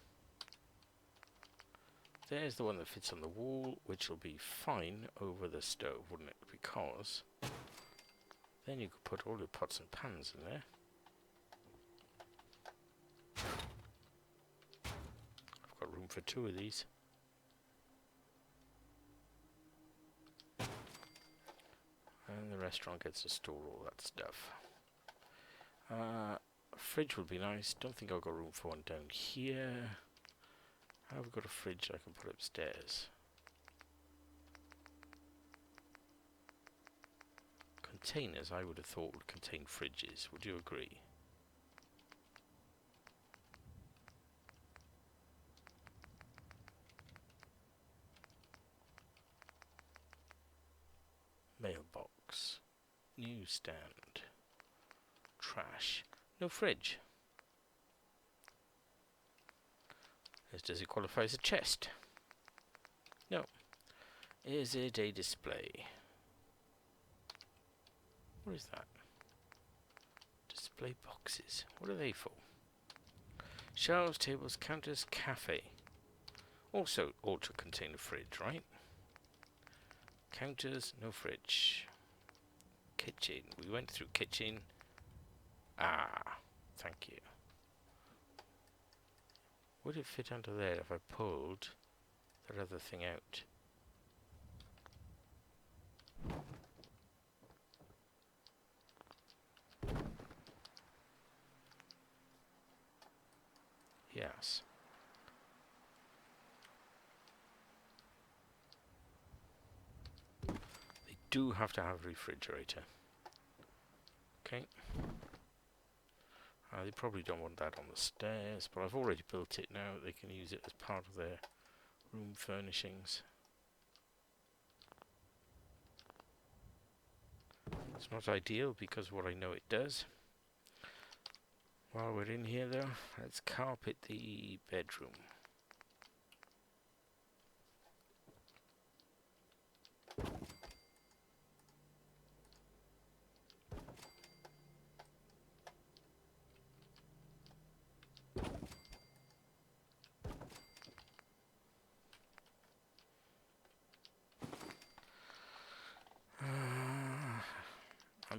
There's the one that fits on the wall, which will be fine over the stove, wouldn't it? Because then you could put all your pots and pans in there. I've got room for 2 of these. And the restaurant gets to store all that stuff. A fridge would be nice. Don't think I've got room for one down here. I've got a fridge I can put upstairs. Containers I would have thought would contain fridges. Would you agree? Mailbox. Newsstand. Trash. No fridge. Does it qualify as a chest? No. Is it a display? What is that? Display boxes. What are they for? Shelves, tables, counters, cafe. Also ought to contain a fridge, right? Counters, no fridge. Kitchen. We went through kitchen. Ah, thank you. Would it fit under there if I pulled that other thing out? Yes. They do have to have a refrigerator. Okay. They probably don't want that on the stairs, but I've already built it now. They can use it as part of their room furnishings. It's not ideal because of what I know it does. While we're in here though, let's carpet the bedroom.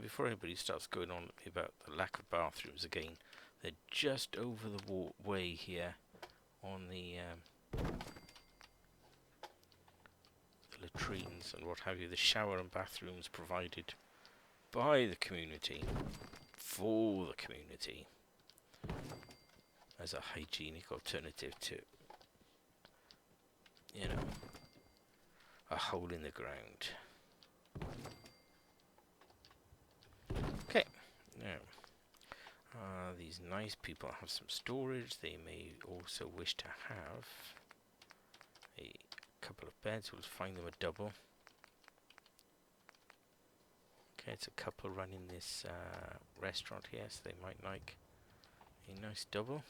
before anybody starts going on about the lack of bathrooms again, they're just over the way here on the latrines and what have you. The shower and bathrooms provided by the community, for the community, as a hygienic alternative to, you know, a hole in the ground. Okay, now, these nice people have some storage. They may also wish to have a couple of beds. We'll find them a double. Okay, it's a couple running this restaurant here, so they might like a nice double.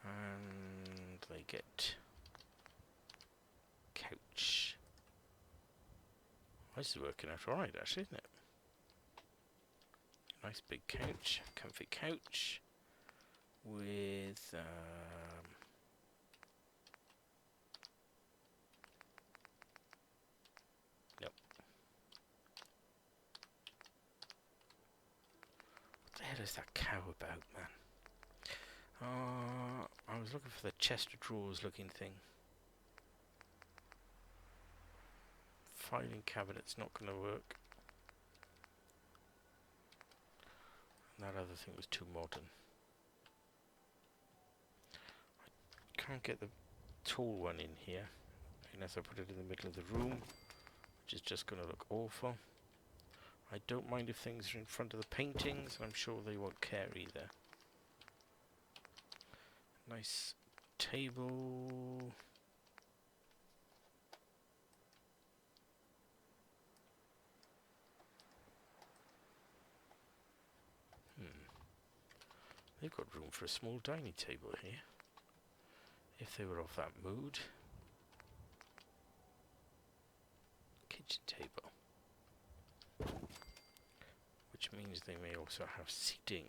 And they get couch. This is working out alright, actually, isn't it? Nice big couch, comfy couch with nope. What the hell is that cow about, man? I was looking for the chest of drawers looking thing. Filing cabinet's not going to work. And that other thing was too modern. I can't get the tall one in here unless I put it in the middle of the room, which is just going to look awful. I don't mind if things are in front of the paintings, and I'm sure they won't care either. Nice table. They've got room for a small dining table here, if they were of that mood. Kitchen table. Which means they may also have seating.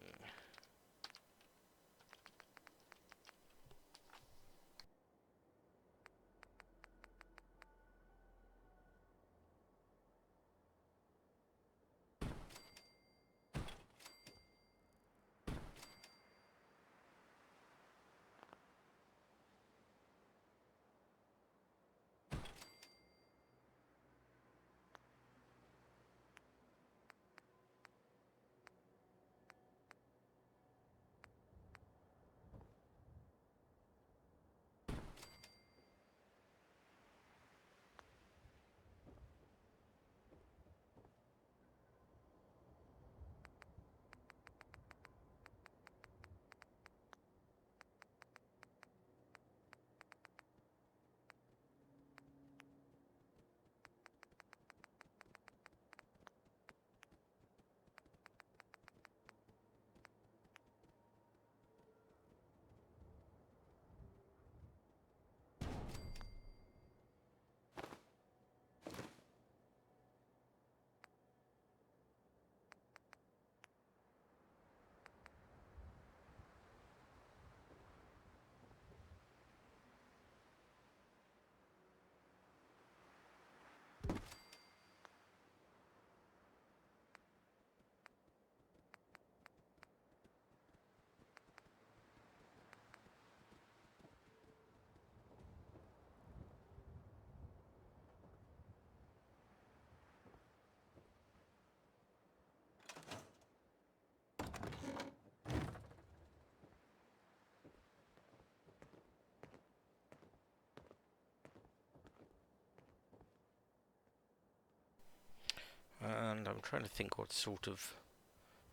And I'm trying to think what sort of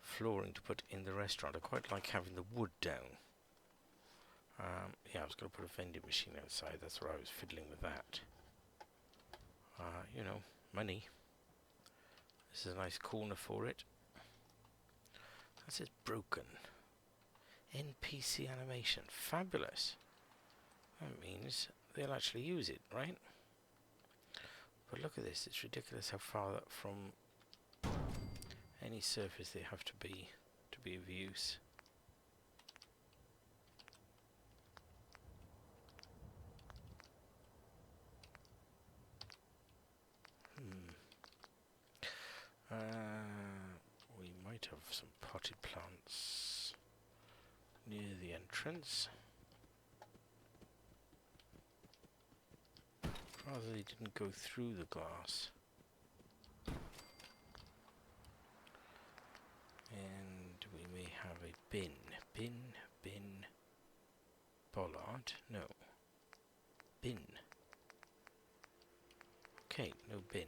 flooring to put in the restaurant. I quite like having the wood down. Yeah, I was going to put a vending machine outside. That's where I was fiddling with that. You know, money. This is a nice corner for it. That says broken. NPC animation. Fabulous. That means they'll actually use it, right? But look at this. It's ridiculous how far that from any surface they have to be of use. have some potted plants near the entrance. Rather they didn't go through the glass. And we may have a bin. Bin. Bollard? No. Bin. Okay, no bin.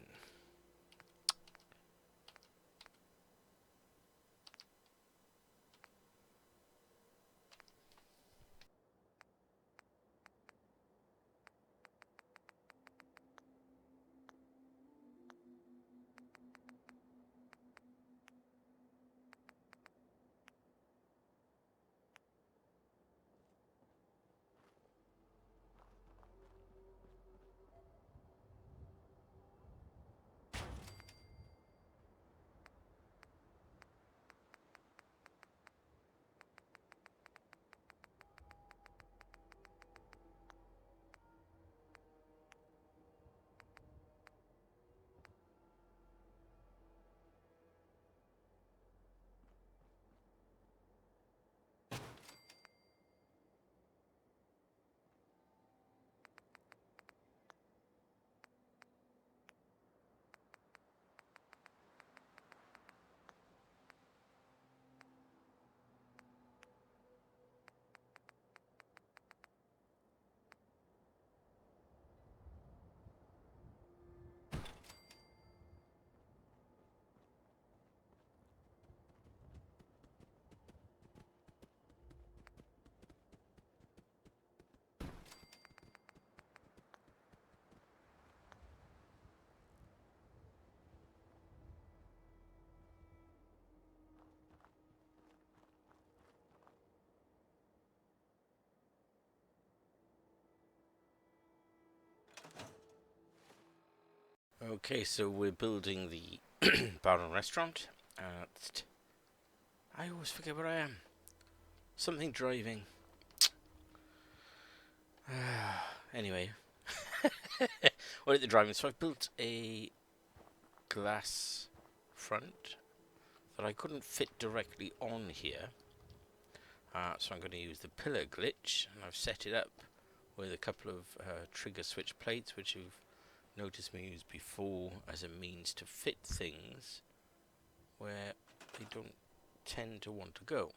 Okay, so we're building the bar and restaurant. I always forget where I am. Something driving. Anyway. We're at the driving. So I've built a glass front that I couldn't fit directly on here. So I'm going to use the pillar glitch, and I've set it up with a couple of trigger switch plates, which you've noticed me use before as a means to fit things where they don't tend to want to go.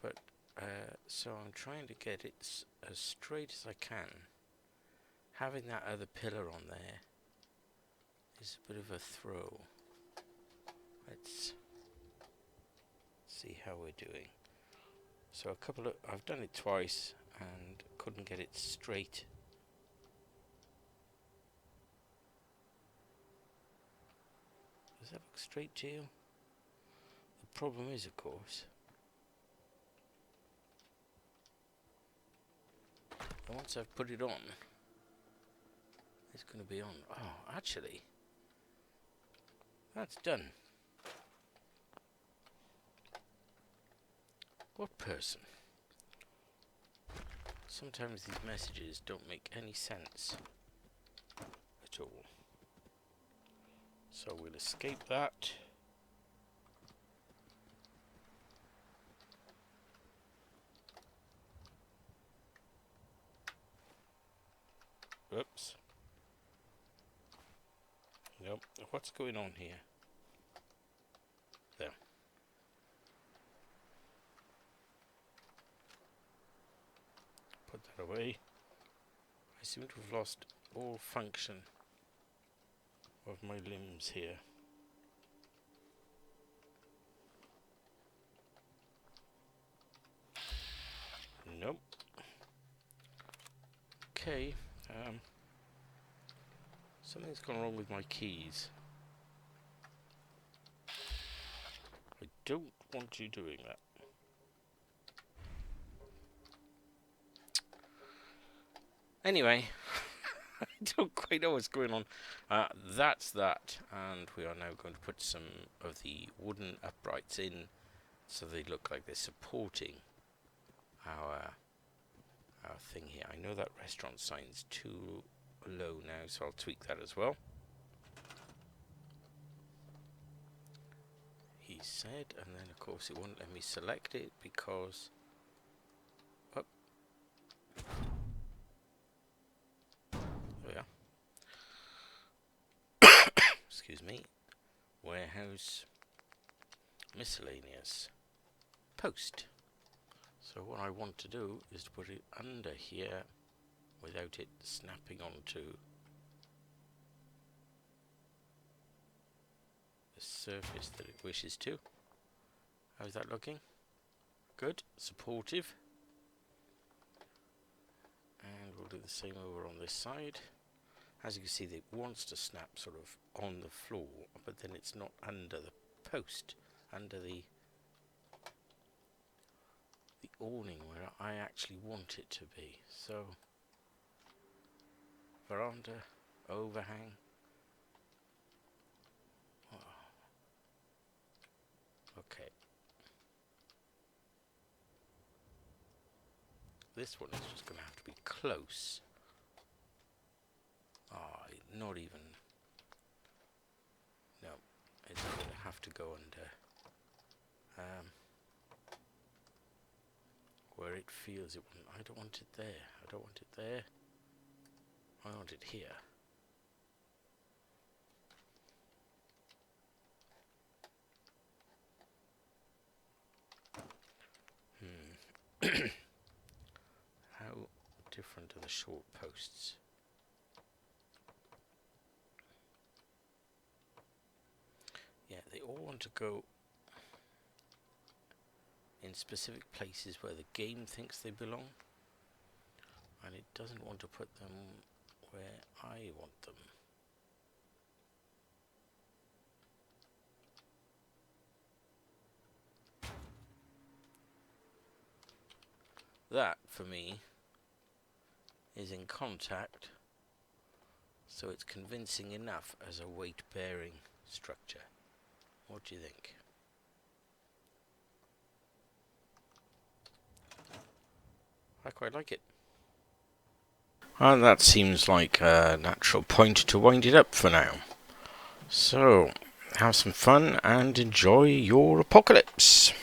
But so I'm trying to get it as straight as I can. Having that other pillar on there is a bit of a throw. Let's see how we're doing. So I've done it twice and couldn't get it straight. Does that look straight to you? The problem is, of course, that once I've put it on, it's going to be on. Oh, actually, that's done. What person? Sometimes these messages don't make any sense at all. So we'll escape that. Oops. Nope. What's going on here? There. Put that away. I seem to have lost all function of my limbs here. Nope. Okay. Something's gone wrong with my keys. I don't want you doing that. Anyway, I don't quite know what's going on. That's that, and we are now going to put some of the wooden uprights in so they look like they're supporting our thing here. I know that restaurant sign's too low now, so I'll tweak that as well. said, and then of course it won't let me select it because oh, there we are. Excuse me. Warehouse miscellaneous post. So what I want to do is to put it under here without it snapping onto the surface that it wishes to. How's that looking? Good, supportive. And we'll do the same over on this side. As you can see, it wants to snap sort of on the floor, but then it's not under the post, under the awning where I actually want it to be. So, veranda, overhang. Oh. Okay. This one is just going to have to be close. Not even. No, it's going to have to go under. Where it feels it. I don't want it there. I don't want it there. I want it here. How different are the short posts? Yeah, they all want to go in specific places where the game thinks they belong, and it doesn't want to put them where I want them. That, for me, is in contact, so it's convincing enough as a weight-bearing structure. What do you think? I quite like it. And that seems like a natural point to wind it up for now. So, have some fun and enjoy your apocalypse.